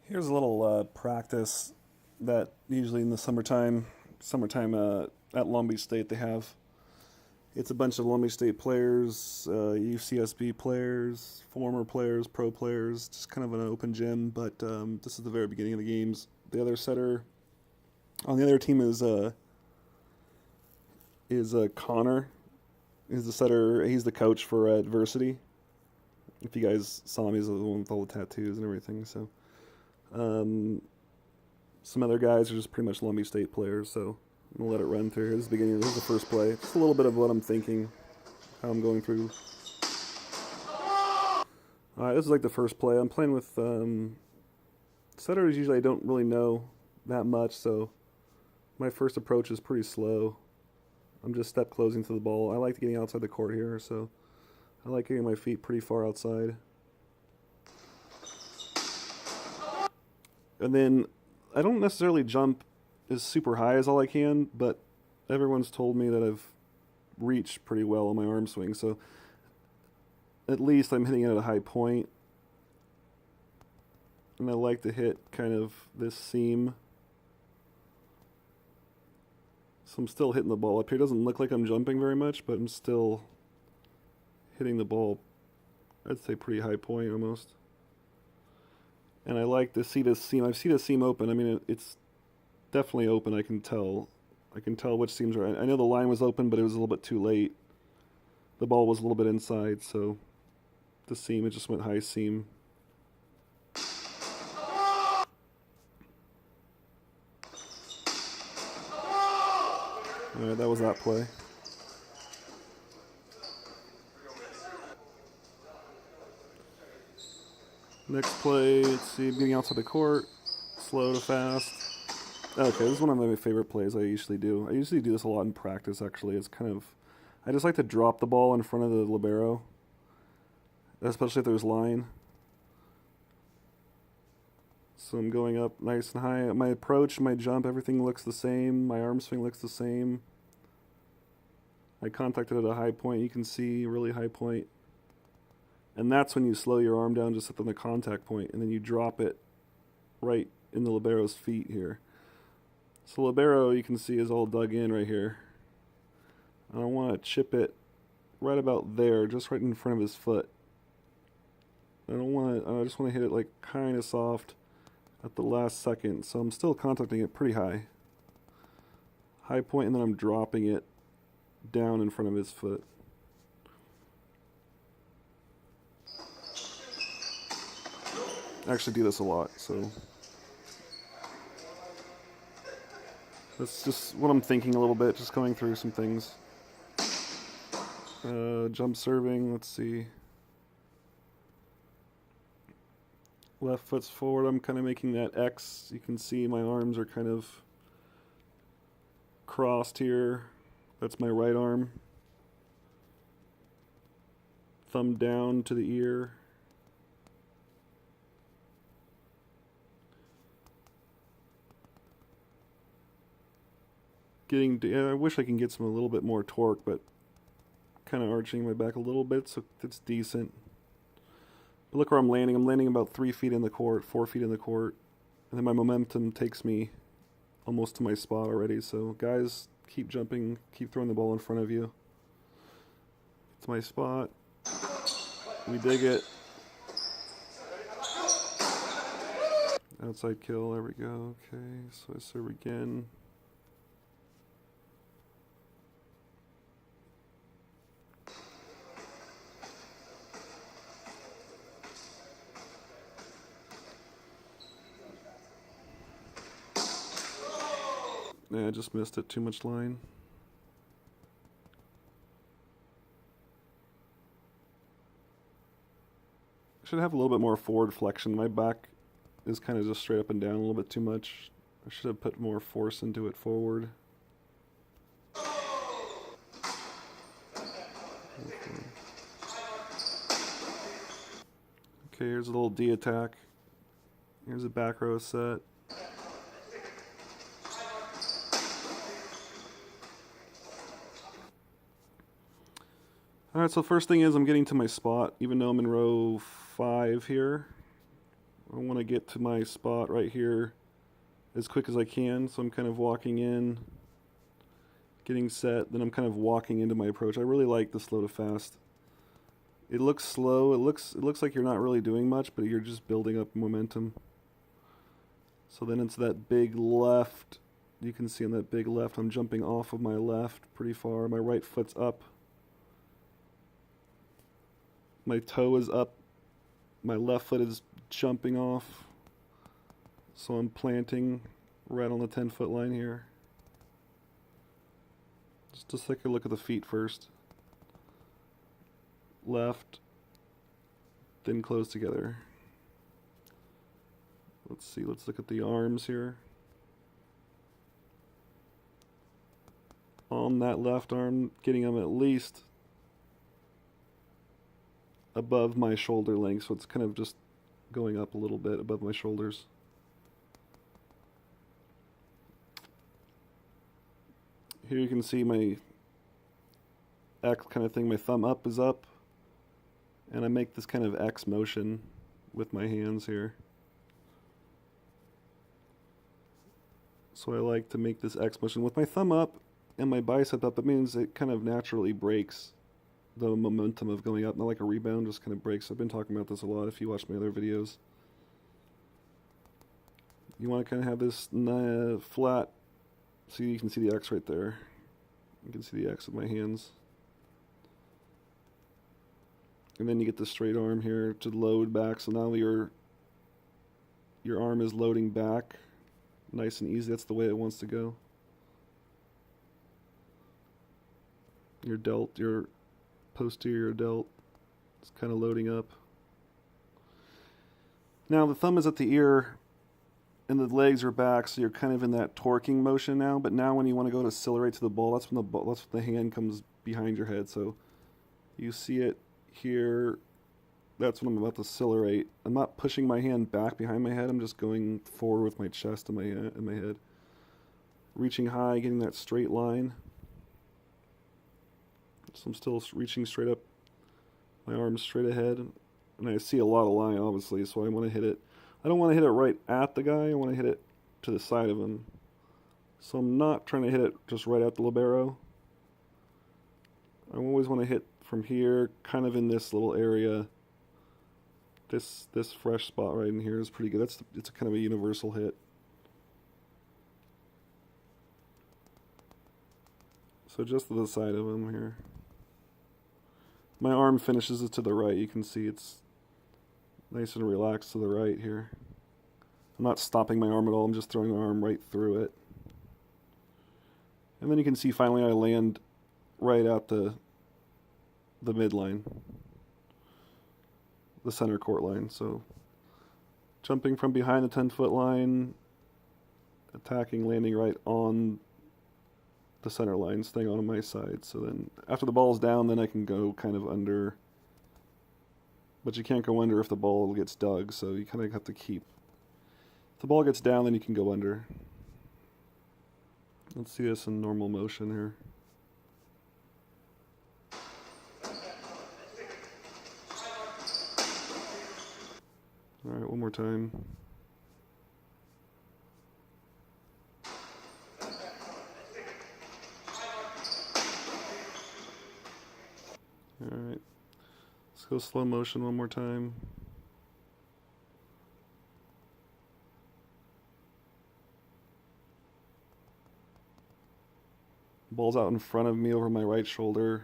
Here's a little practice that usually in the summertime at Long Beach State they have. It's a bunch of Long Beach State players, UCSB players, former players, pro players, just kind of an open gym. But this is the very beginning of the games. The other setter on the other team is Connor. He's the setter. He's the coach for Adversity. If you guys saw him, he's the one with all the tattoos and everything. So um, some other guys are just pretty much Long Beach State players. So I'm gonna let it run through. Here's the beginning. Here's the first play. Just a little bit of what I'm thinking, how I'm going through. All right, this is like the first play. I'm playing with setters. Usually, I don't really know that much, so my first approach is pretty slow. I'm just step closing to the ball. I like getting outside the court here, so I like getting my feet pretty far outside. And then I don't necessarily jump as super high as all I can, but everyone's told me that I've reached pretty well on my arm swing, so at least I'm hitting it at a high point. And I like to hit kind of this seam. So I'm still hitting the ball up here. It doesn't look like I'm jumping very much, but I'm still hitting the ball, I'd say pretty high point almost. And I like to see this seam. I see this seam open. I mean, it's definitely open. I can tell. I can tell which seams are. I know the line was open, but it was a little bit too late. The ball was a little bit inside, so the seam, it just went high seam. All right, that was that play. Next play, let's see, getting outside the court, slow to fast. Okay, this is one of my favorite plays I usually do. I usually do this a lot in practice, actually. It's kind of, I just like to drop the ball in front of the libero, especially if there's line. So I'm going up nice and high. My approach, my jump, everything looks the same. My arm swing looks the same. I contacted at a high point. You can see really high point. And that's when you slow your arm down just at the contact point, and then you drop it right in the libero's feet here. So libero, you can see, is all dug in right here. I want to chip it right about there, just right in front of his foot. I don't want to. I just want to hit it like kind of soft at the last second. So I'm still contacting it pretty high. High point, and then I'm dropping it down in front of his foot. I actually do this a lot, so that's just what I'm thinking a little bit, just going through some things. Jump serving, let's see. Left foot's forward, I'm kind of making that X. You can see my arms are kind of crossed here. That's my right arm. Thumb down to the ear. I wish I can get some a little bit more torque, but kind of arching my back a little bit, so it's decent. But look where I'm landing. I'm landing about 3 feet in the court, 4 feet in the court, and then my momentum takes me almost to my spot already. So guys, keep jumping, keep throwing the ball in front of you. It's my spot. We dig it. Outside kill. There we go. Okay, so I serve again. Yeah, I just missed it. Too much line. Should have a little bit more forward flexion. My back is kind of just straight up and down a little bit too much. I should have put more force into it forward. Okay, here's a little D attack. Here's a back row set. Alright, so first thing is I'm getting to my spot, even though I'm in row 5 here. I want to get to my spot right here as quick as I can, so I'm kind of walking in, getting set, then I'm kind of walking into my approach. I really like the slow to fast. It looks slow, it looks like you're not really doing much, but you're just building up momentum. So then it's that big left. You can see on that big left, I'm jumping off of my left pretty far. My right foot's up. My toe is up. My left foot is jumping off. So I'm planting right on the 10-foot line here. Just take a look at the feet first. Left, then close together. Let's see, let's look at the arms here. On that left arm, getting them at least above my shoulder length, so it's kind of just going up a little bit above my shoulders. Here you can see my X kind of thing. My thumb up is up, and I make this kind of X motion with my hands here. So I like to make this X motion with my thumb up and my bicep up. It means it kind of naturally breaks the momentum of going up, not like a rebound, just kind of breaks. I've been talking about this a lot if you watch my other videos. You want to kind of have this flat, so you can see the X right there. You can see the X with my hands. And then you get the straight arm here to load back, so now your arm is loading back nice and easy. That's the way it wants to go. Your delt, your posterior delt, it's kind of loading up. Now the thumb is at the ear and the legs are back, so you're kind of in that torquing motion now. But now when you want to go to accelerate to the ball, that's when the hand comes behind your head. So you see it here. That's when I'm about to accelerate. I'm not pushing my hand back behind my head. I'm just going forward with my chest and my head. Reaching high, getting that straight line. So I'm still reaching straight up. My arms straight ahead. And I see a lot of line, obviously, so I want to hit it. I don't want to hit it right at the guy. I want to hit it to the side of him. So I'm not trying to hit it just right at the libero. I always want to hit from here, kind of in this little area. This fresh spot right in here is pretty good. It's a kind of a universal hit. So just to the side of him here. My arm finishes it to the right. You can see it's nice and relaxed to the right here. I'm not stopping my arm at all. I'm just throwing my arm right through it. And then you can see finally I land right at the midline. The center court line. So jumping from behind the 10-foot line, attacking, landing right on the center line, staying on my side. So then after the ball's down, then I can go kind of under. But you can't go under if the ball gets dug, so you kind of have to keep. If the ball gets down, then you can go under. Let's see this in normal motion here. Alright, one more time. Alright, let's go slow motion one more time. Ball's out in front of me over my right shoulder.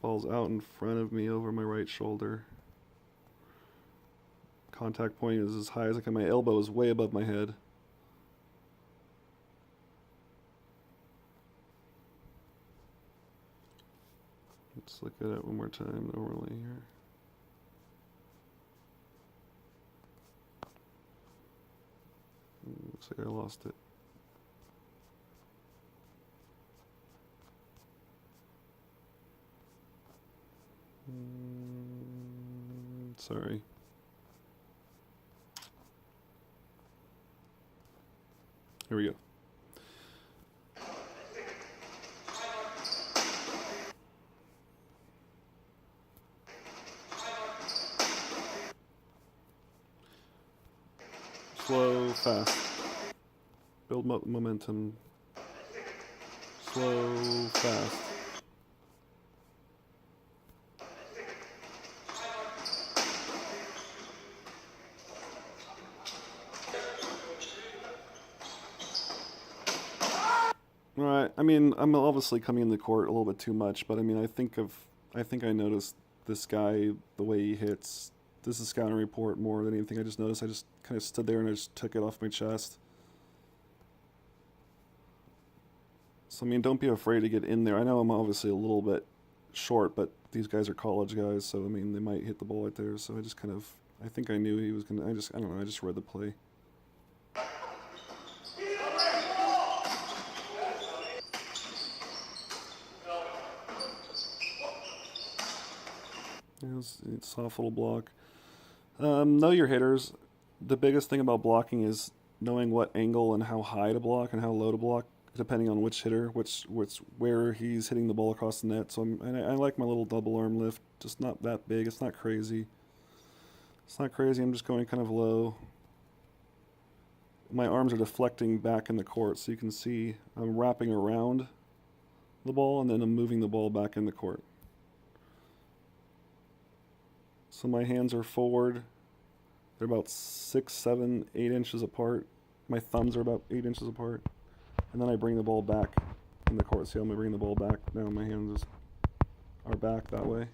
Ball's out in front of me over my right shoulder. Contact point is as high as I can. My elbow is way above my head. Let's look at it one more time normally here. Looks like I lost it. Sorry. Here we go. Slow, fast. Build momentum. Slow, fast. Alright, I mean, I'm obviously coming in the court a little bit too much, but I mean, I think I noticed this guy, the way he hits. This is scouting report more than anything. I just noticed. I just kind of stood there and I just took it off my chest. So, I mean, don't be afraid to get in there. I know I'm obviously a little bit short, but these guys are college guys, so, I mean, they might hit the ball right there. So I just kind of, I think I knew he was going to, I don't know, I just read the play. It's a soft little block. Know your hitters. The biggest thing about blocking is knowing what angle and how high to block and how low to block, depending on which hitter, where he's hitting the ball across the net. So I like my little double arm lift, just not that big. It's not crazy. It's not crazy. I'm just going kind of low. My arms are deflecting back in the court, so you can see I'm wrapping around the ball and then I'm moving the ball back in the court. So my hands are forward. They're about 6, 7, 8 inches apart. My thumbs are about 8 inches apart. And then I bring the ball back in the court. See how I'm bringing the ball back? Now my hands are back that way.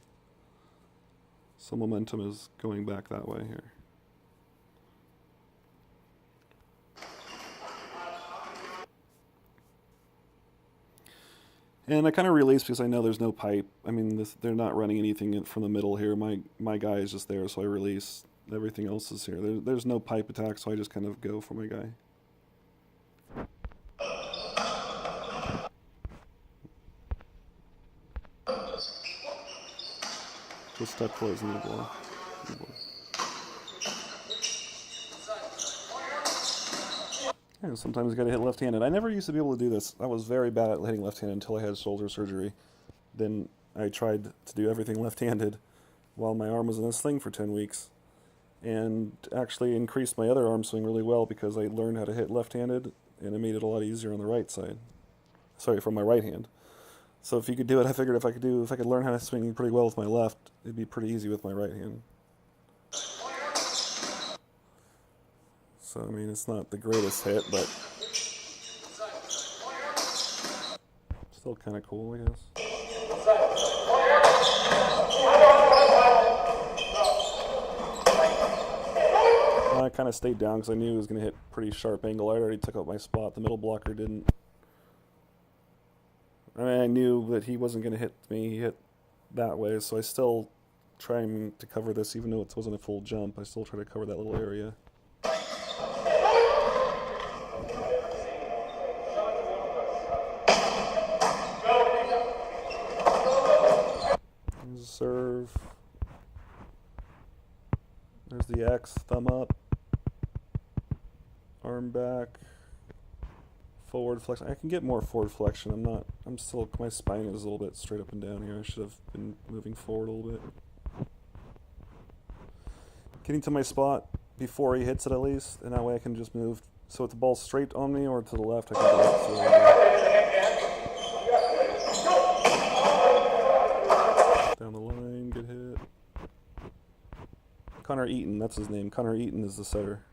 So momentum is going back that way here. And I kind of release because I know there's no pipe. I mean, they're not running anything from the middle here. My guy is just there, so I release. Everything else is here. There's no pipe attack, so I just kind of go for my guy. Just step closing the ball. And sometimes you gotta hit left-handed. I never used to be able to do this. I was very bad at hitting left-handed until I had shoulder surgery. Then I tried to do everything left-handed while my arm was in a sling for 10 weeks. And actually increased my other arm swing really well because I learned how to hit left-handed, and it made it a lot easier on the right side. Sorry, from my right hand. So if you could do it, I figured if I could learn how to swing pretty well with my left, it'd be pretty easy with my right hand. So, I mean, it's not the greatest hit, but still kind of cool, I guess. I kind of stayed down because I knew he was going to hit pretty sharp angle. I already took out my spot. The middle blocker didn't. I mean, I knew that he wasn't going to hit me. He hit that way, so I still trying to cover this, even though it wasn't a full jump. I still try to cover that little area. There's a serve. There's the X, thumb up. Arm back, forward flexion. I can get more forward flexion. I'm still, my spine is a little bit straight up and down here. I should have been moving forward a little bit. Getting to my spot before he hits it at least, and that way I can just move. So if the ball's straight on me or to the left, I can go down the line, get hit. Connor Eaton, that's his name. Connor Eaton is the setter.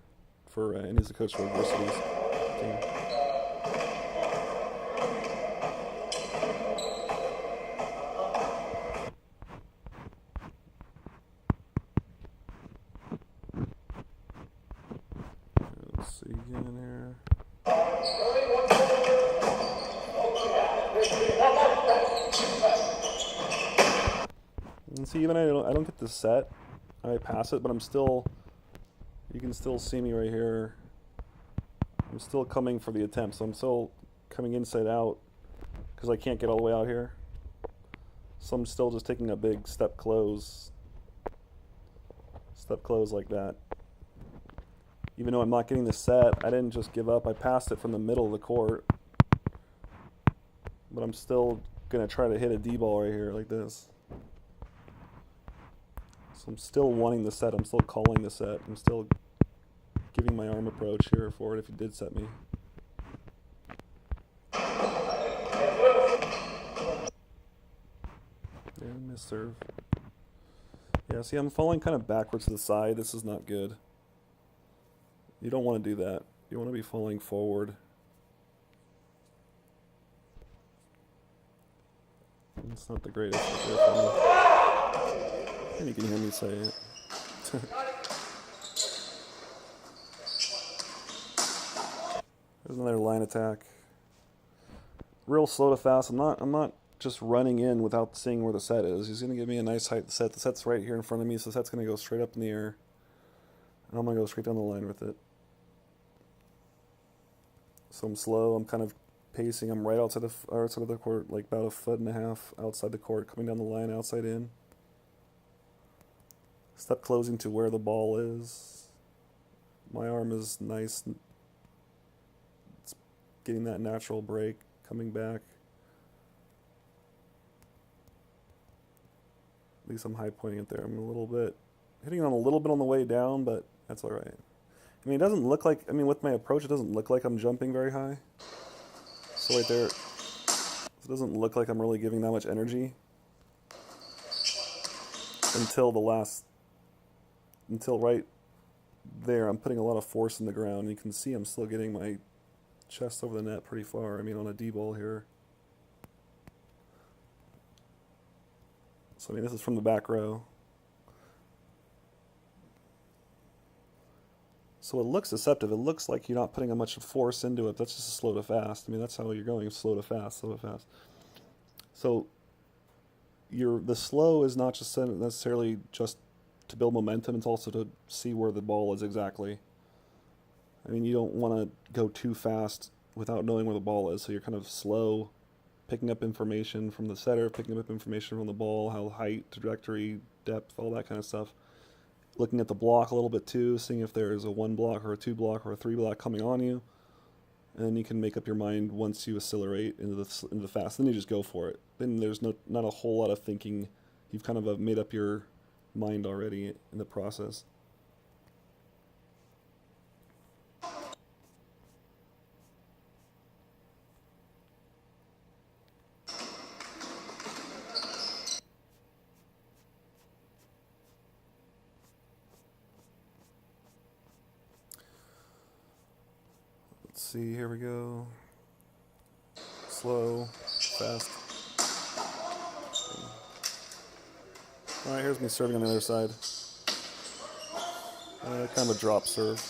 And he's the coach for University's team. Let's see again here. And see, even I don't get the set. I pass it, but I'm still. You can still see me right here. I'm still coming for the attempt, so I'm still coming inside out because I can't get all the way out here. So I'm still just taking a big step close like that. Even though I'm not getting the set, I didn't just give up. I passed it from the middle of the court. But I'm still going to try to hit a D-ball right here like this. So I'm still wanting the set. I'm still calling the set. I'm still improving my arm approach here for it if he did set me. Yeah, miss serve. Yeah, see, I'm falling kind of backwards to the side. This is not good. You don't want to do that. You want to be falling forward. It's not the greatest for me. And you can hear me say it. There's another line attack. Real slow to fast. I'm not just running in without seeing where the set is. He's gonna give me a nice height set. The set's right here in front of me, so the set's gonna go straight up in the air. And I'm gonna go straight down the line with it. So I'm slow, I'm kind of pacing. I'm right outside of the court, like about 1.5 feet outside the court, coming down the line, outside in. Step closing to where the ball is. My arm is nice. It's getting that natural break, coming back. At least I'm high pointing it there. I'm a little bit, hitting on a little bit on the way down, but that's all right. I mean, it doesn't look like, I mean, with my approach, it doesn't look like I'm jumping very high. So right there, it doesn't look like I'm really giving that much energy until right there, I'm putting a lot of force in the ground. You can see I'm still getting my chest over the net pretty far. I mean, on a D ball here. So I mean, this is from the back row. So it looks deceptive. It looks like you're not putting much force into it. That's just slow to fast. I mean, that's how you're going, slow to fast, slow to fast. So the slow is not just necessarily just to build momentum. It's also to see where the ball is exactly. I mean, you don't want to go too fast without knowing where the ball is. So you're kind of slow, picking up information from the setter, picking up information from the ball, how height, trajectory, depth, all that kind of stuff. Looking at the block a little bit too, seeing if there's a 1 block or a 2 block or a 3 block coming on you. And then you can make up your mind once you accelerate into the fast. Then you just go for it. Then there's not a whole lot of thinking. You've kind of made up your mind already in the process. Let's see, here we go. Slow, fast. Alright, here's me serving on the other side. Kind of a drop serve.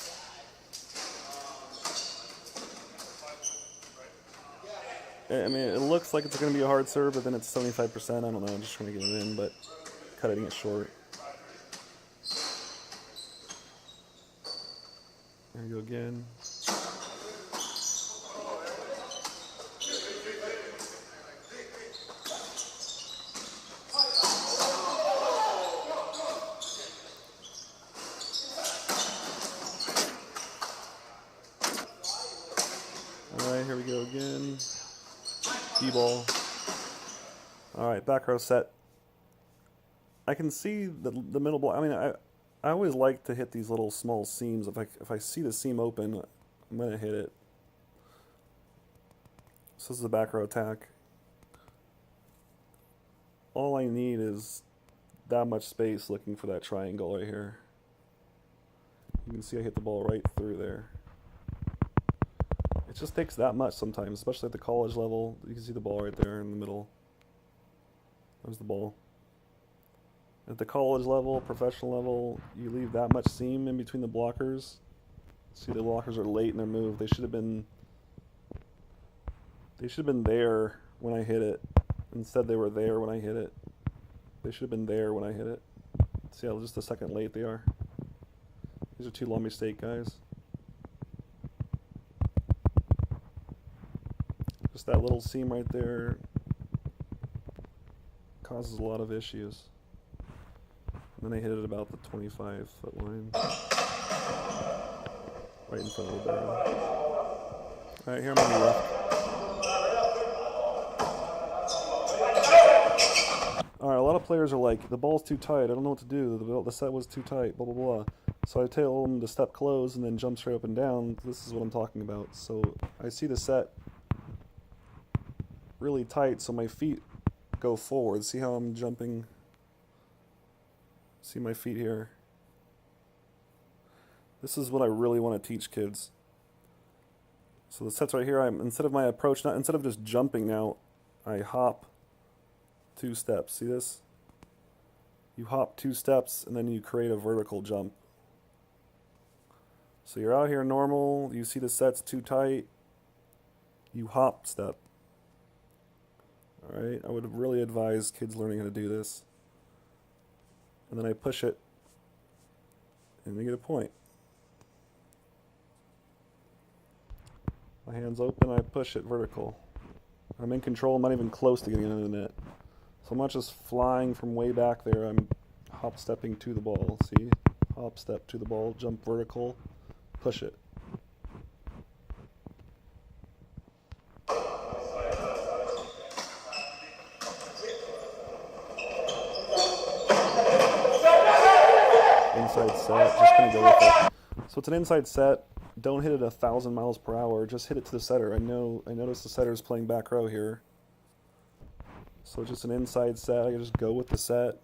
I mean, it looks like it's going to be a hard serve, but then it's 75%. I don't know, I'm just trying to get it in, but cutting it short. There we go again. Alright, here we go again. D-ball. Alright, back row set. I can see the middle ball. I mean, I always like to hit these little small seams. If I see the seam open, I'm going to hit it. So this is the back row attack. All I need is that much space looking for that triangle right here. You can see I hit the ball right through there. It just takes that much sometimes, especially at the college level. You can see the ball right there in the middle. There's the ball. At the college level, professional level, you leave that much seam in between the blockers. See, the blockers are late in their move. They should have been there when I hit it. Instead, they were there when I hit it. They should have been there when I hit it. See how just a second late they are. These are two long mistake guys. Just that little seam right there causes a lot of issues. And then I hit it about the 25-foot line. Right in front of the barrel. Alright, here I'm on the left. Alright, a lot of players are like, the ball's too tight, I don't know what to do, the set was too tight, blah blah blah. So I tell him to step close and then jump straight up and down. This is what I'm talking about. So I see the set really tight, so my feet go forward. See how I'm jumping? See my feet here? This is what I really want to teach kids. So the set's right here. Instead of my approach, instead of just jumping now, I hop 2 steps. See this? You hop 2 steps and then you create a vertical jump. So you're out here normal, you see the set's too tight, you hop step. Alright, I would really advise kids learning how to do this. And then I push it, and we get a point. My hand's open, I push it vertical. I'm in control, I'm not even close to getting into the net. So I'm not just flying from way back there, I'm hop stepping to the ball, see? Hop step to the ball, jump vertical, push it. Inside set, just gonna go with it. So it's an inside set. Don't hit it 1,000 miles per hour. Just hit it to the setter. I notice the setter's playing back row here. So just an inside set. I just go with the set.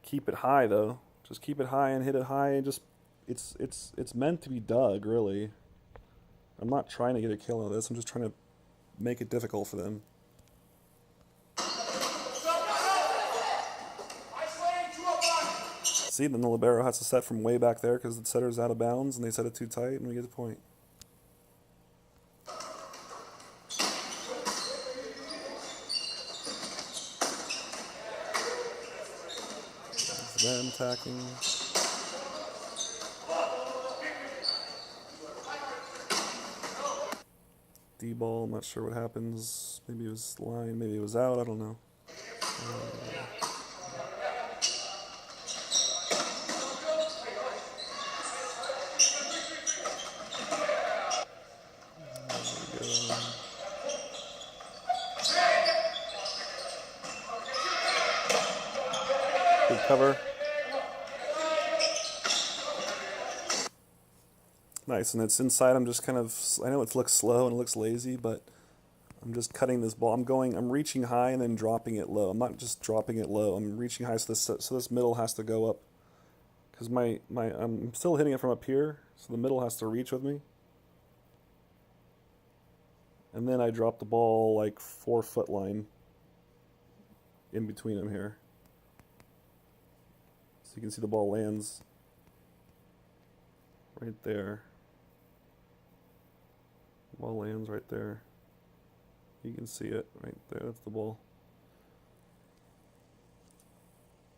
Keep it high though. Just keep it high and hit it high. And just it's meant to be dug, really. I'm not trying to get a kill out of this. I'm just trying to make it difficult for them. See, then the libero has to set from way back there because the setter's out of bounds and they set it too tight and we get the point. That's them attacking. D-ball, I'm not sure what happens. Maybe it was line, maybe it was out, I don't know. Good cover. Nice, and it's inside. I'm just kind of, I know it looks slow and it looks lazy, but I'm just cutting this ball. I'm reaching high and then dropping it low. I'm not just dropping it low. I'm reaching high, so this middle has to go up. Because I'm still hitting it from up here, so the middle has to reach with me. And then I drop the ball like 4-foot line in between them here. So you can see the ball lands right there. The ball lands right there. You can see it right there, that's the ball.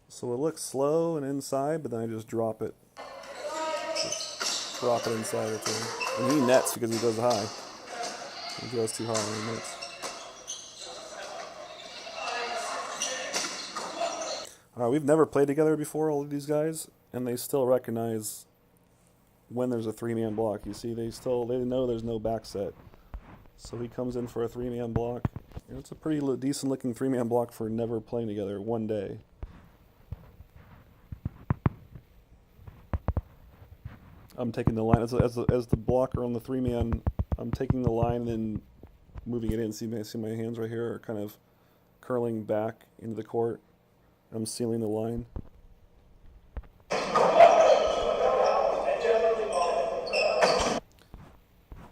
So it looks slow and inside, but then I just drop it. Just drop it inside right there. And he nets because he goes high. He goes too high and he nets. We've never played together before, all of these guys, and they still recognize when there's a 3-man block. You see, they know there's no back set. So he comes in for a 3-man block. And it's a pretty decent looking 3-man block for never playing together one day. I'm taking the line, as the blocker on the 3-man, I'm taking the line and then moving it in. See my hands right here are kind of curling back into the court. I'm sealing the line.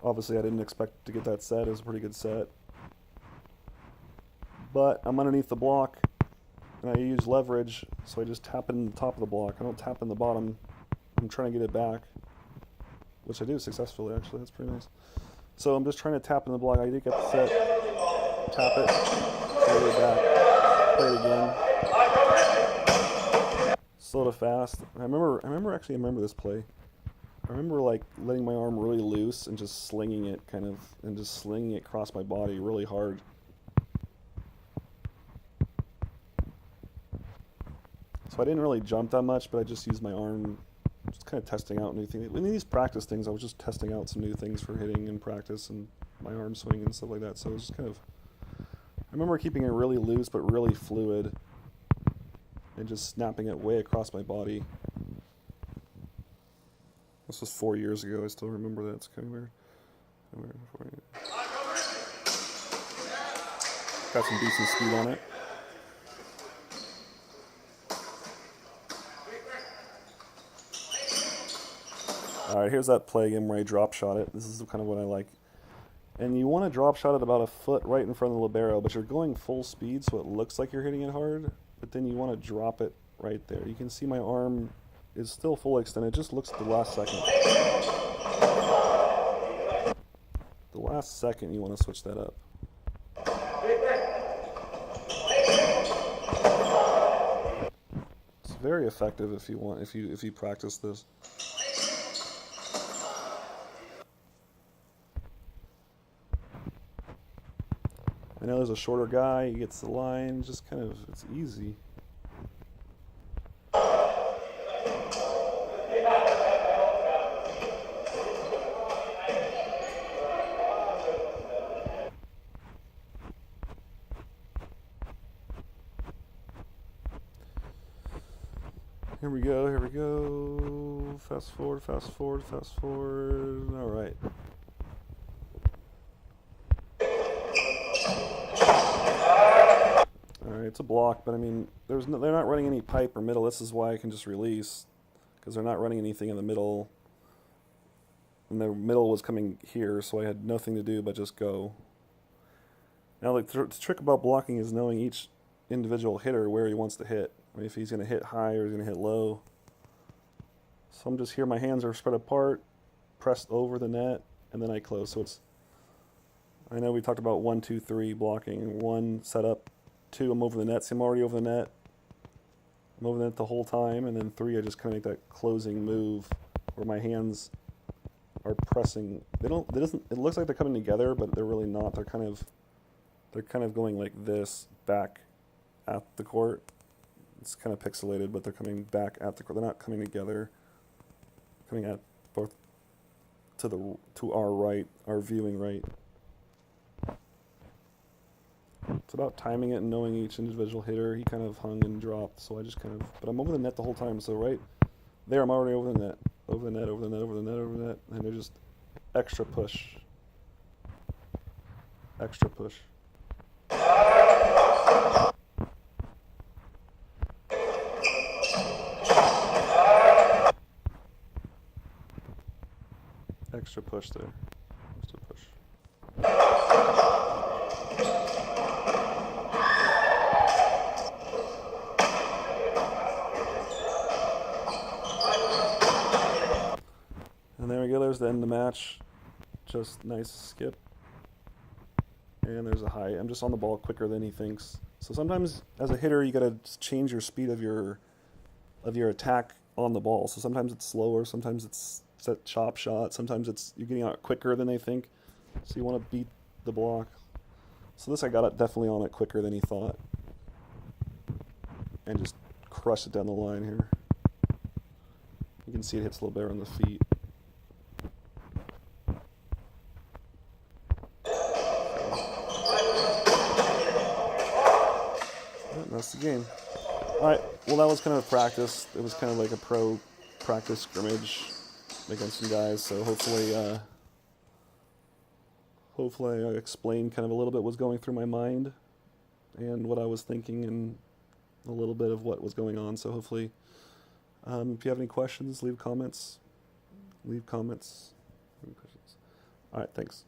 Obviously, I didn't expect to get that set. It was a pretty good set. But I'm underneath the block, and I use leverage, so I just tap in the top of the block. I don't tap in the bottom. I'm trying to get it back, which I do successfully, actually. That's pretty nice. So I'm just trying to tap in the block. I did get the set, tap it, get it back, play it again. Slow to fast. I remember this play. I remember like letting my arm really loose and just slinging it across my body really hard. So I didn't really jump that much, but I just used my arm, just kind of testing out new things. In these practice things, I was just testing out some new things for hitting in practice and my arm swing and stuff like that. So it was just kind of, I remember keeping it really loose but really fluid and just snapping it way across my body. This was 4 years ago. I still remember that. It's kind of weird. Got some decent speed on it. Alright, here's that play again where I drop shot it. This is kind of what I like. And you want to drop shot it about a foot right in front of the libero, but you're going full speed so it looks like you're hitting it hard, but then you want to drop it right there. You can see my arm is still full extend. It just looks at the last second. The last second you want to switch that up. It's very effective if you want, if you practice this. I know there's a shorter guy, he gets the line, just kind of, it's easy. Here we go, here we go. Fast forward, fast forward, fast forward. All right. It's a block, but I mean, they're not running any pipe or middle. This is why I can just release, because they're not running anything in the middle. And the middle was coming here, so I had nothing to do but just go. Now, the trick about blocking is knowing each individual hitter where he wants to hit. I mean, if he's going to hit high or he's going to hit low. So I'm just here, my hands are spread apart, pressed over the net, and then I close. So it's, I know we talked about 1, 2, 3 blocking. 1, set up. 2, I'm over the net. See, I'm already over the net. I'm over the net the whole time. And then 3, I just kind of make that closing move where my hands are pressing. It looks like they're coming together, but they're really not. They're kind of going like this back at the court. It's kind of pixelated, but they're coming back at the court. They're not coming together. Coming at both to our right, our viewing right. It's about timing it and knowing each individual hitter. He kind of hung and dropped, so I just kind of, but I'm over the net the whole time, so right there I'm already over the net. Over the net, over the net, over the net, over the net, and they're just extra push. Extra push. Extra push there. Extra push. And there we go, there's the end of the match. Just nice skip. And there's a high. I'm just on the ball quicker than he thinks. So sometimes as a hitter you gotta change your speed of your attack on the ball. So sometimes it's slower, sometimes it's set chop shot, sometimes it's you're getting out quicker than they think. So you want to beat the block. So this I got it definitely on it quicker than he thought. And just crush it down the line here. You can see it hits a little better on the feet. That's the game. Alright, well that was kind of practice. It was kind of like a pro practice scrimmage against some guys, so hopefully I explained kind of a little bit what's going through my mind and what I was thinking and a little bit of what was going on. So hopefully, if you have any questions, leave comments. Leave comments. Alright, thanks.